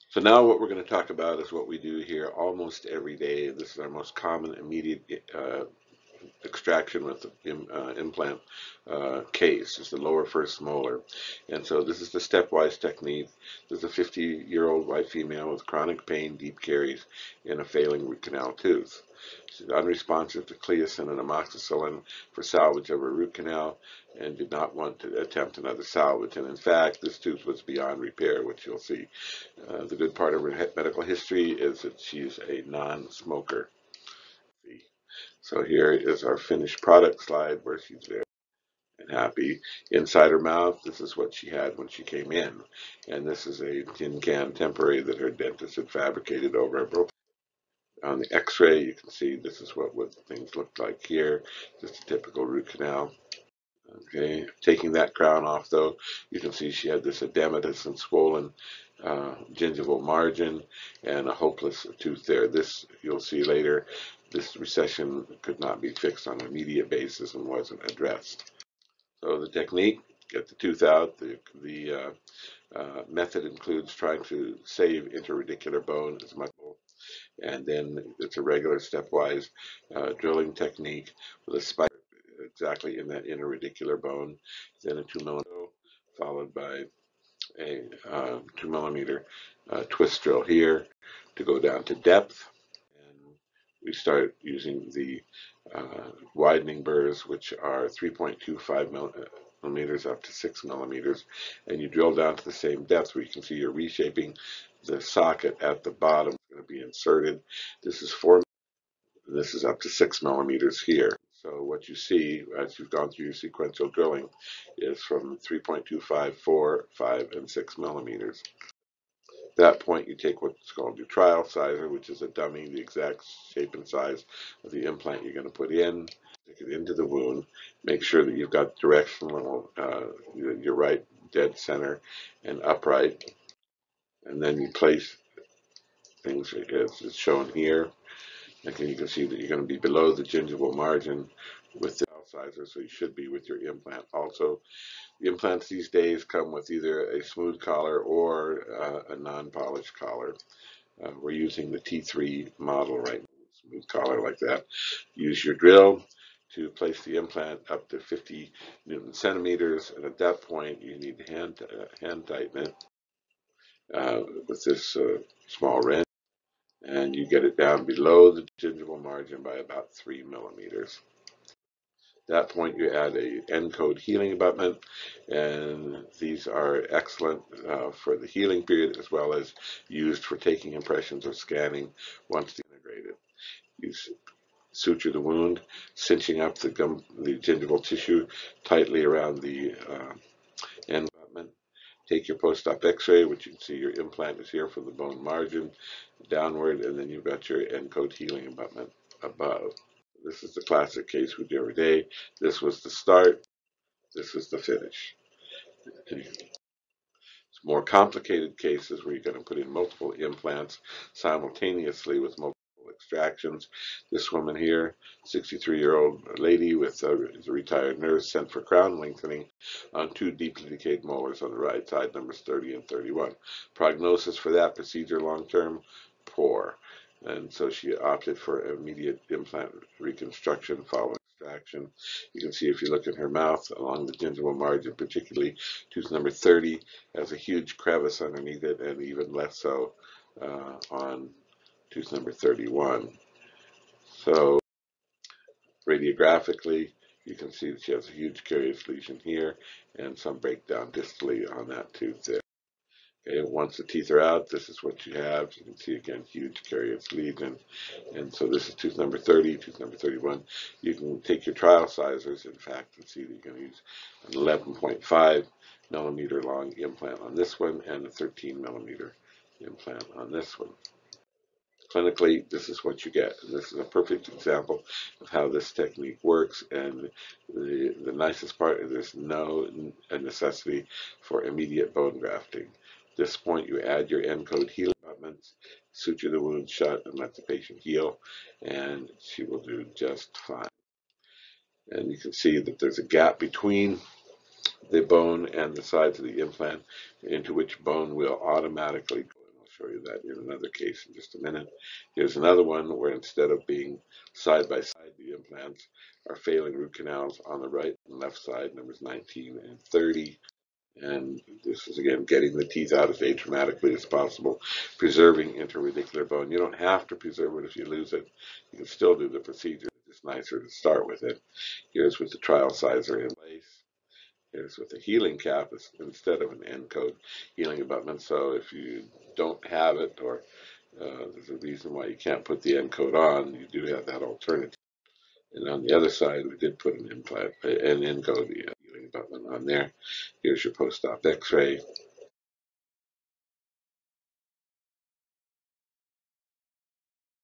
So now what we're going to talk about is what we do here almost every day. This is our most common immediate extraction with the implant case. It's the lower first molar. And so this is the stepwise technique. There's a 50-year-old white female with chronic pain, deep caries, and a failing root canal tooth. She's unresponsive to Cleocin and amoxicillin for salvage of her root canal and did not want to attempt another salvage. And in fact, this tooth was beyond repair, which you'll see. The good part of her medical history is that she's a non-smoker. So here is our finished product slide where she's there and happy. Inside her mouth, this is what she had when she came in. And this is a tin can temporary that her dentist had fabricated over her. On the x-ray, you can see this is what things looked like here. Just a typical root canal. Okay, taking that crown off though, you can see she had this edematous and swollen gingival margin and a hopeless tooth there. This, you'll see later, this recession could not be fixed on an immediate basis and wasn't addressed. So the technique, get the tooth out. The method includes trying to save interradicular bone as much, and then it's a regular stepwise drilling technique with a spike exactly in that interradicular bone, then a 2mm followed by a 2mm twist drill here to go down to depth. And we start using the widening burrs, which are 3.25 millimeters up to 6 millimeters, and you drill down to the same depth where you can see you're reshaping the socket at the bottom. It's going to be inserted. This is 4. This is up to 6 millimeters here. So what you see as you've gone through your sequential drilling is from 3.25, 4, 5, and 6 millimeters. At that point, you take what's called your trial sizer, which is a dummy, the exact shape and size of the implant you're going to put in. Stick it into the wound. Make sure that you've got directional, your right dead center and upright. And then you place things as is shown here. And you can see that you're going to be below the gingival margin with the sizer, so you should be with your implant also. The implants these days come with either a smooth collar or a non-polished collar. We're using the T3 model right now, smooth collar like that. Use your drill to place the implant up to 50 Newton centimeters, and at that point you need to hand tighten it with this small wrench, and you get it down below the gingival margin by about 3 millimeters. At that point, you add a N-code healing abutment, and these are excellent for the healing period as well as used for taking impressions or scanning once integrated. You suture the wound, cinching up the gingival tissue tightly around the end abutment. Take your post-op x-ray, which you can see your implant is here from the bone margin downward, and then you've got your N-code healing abutment above. This is the classic case we do every day. This was the start. This is the finish. It's more complicated cases where you're going to put in multiple implants simultaneously with multiple extractions. This woman here, 63-year-old lady with a retired nurse, sent for crown lengthening on 2 deeply decayed molars on the right side, numbers 30 and 31. Prognosis for that procedure long-term, poor. And so she opted for immediate implant reconstruction following extraction. You can see if you look in her mouth along the gingival margin, particularly tooth number 30 has a huge crevice underneath it, and even less so on tooth number 31. So radiographically, you can see that she has a huge carious lesion here and some breakdown distally on that tooth there. Okay, once the teeth are out, this is what you have. You can see again, huge carious lesion. And so this is tooth number 30, tooth number 31. You can take your trial sizers, in fact, and see that you're going to use an 11.5 millimeter long implant on this one and a 13 millimeter implant on this one. Clinically, this is what you get. And this is a perfect example of how this technique works. And the nicest part is there's no necessity for immediate bone grafting. At this point, you add your N-code healing abutments, suture the wound shut, and let the patient heal, and she will do just fine. And you can see that there's a gap between the bone and the sides of the implant into which bone will automatically go. show you that in another case in just a minute. Here's another one where instead of being side by side, the implants are failing root canals on the right and left side, numbers 19 and 30. And this is, again, getting the teeth out as atraumatically as possible, preserving intraradicular bone. You don't have to preserve it if you lose it. You can still do the procedure. It's just nicer to start with it. Here's with the trial sizer in place. Here's with the healing cap instead of an end coat healing abutment. So if you don't have it, or there's a reason why you can't put the end coat on, you do have that alternative. And on the other side, we did put an implant, an end coat healing abutment on there. Here's your post-op X-ray.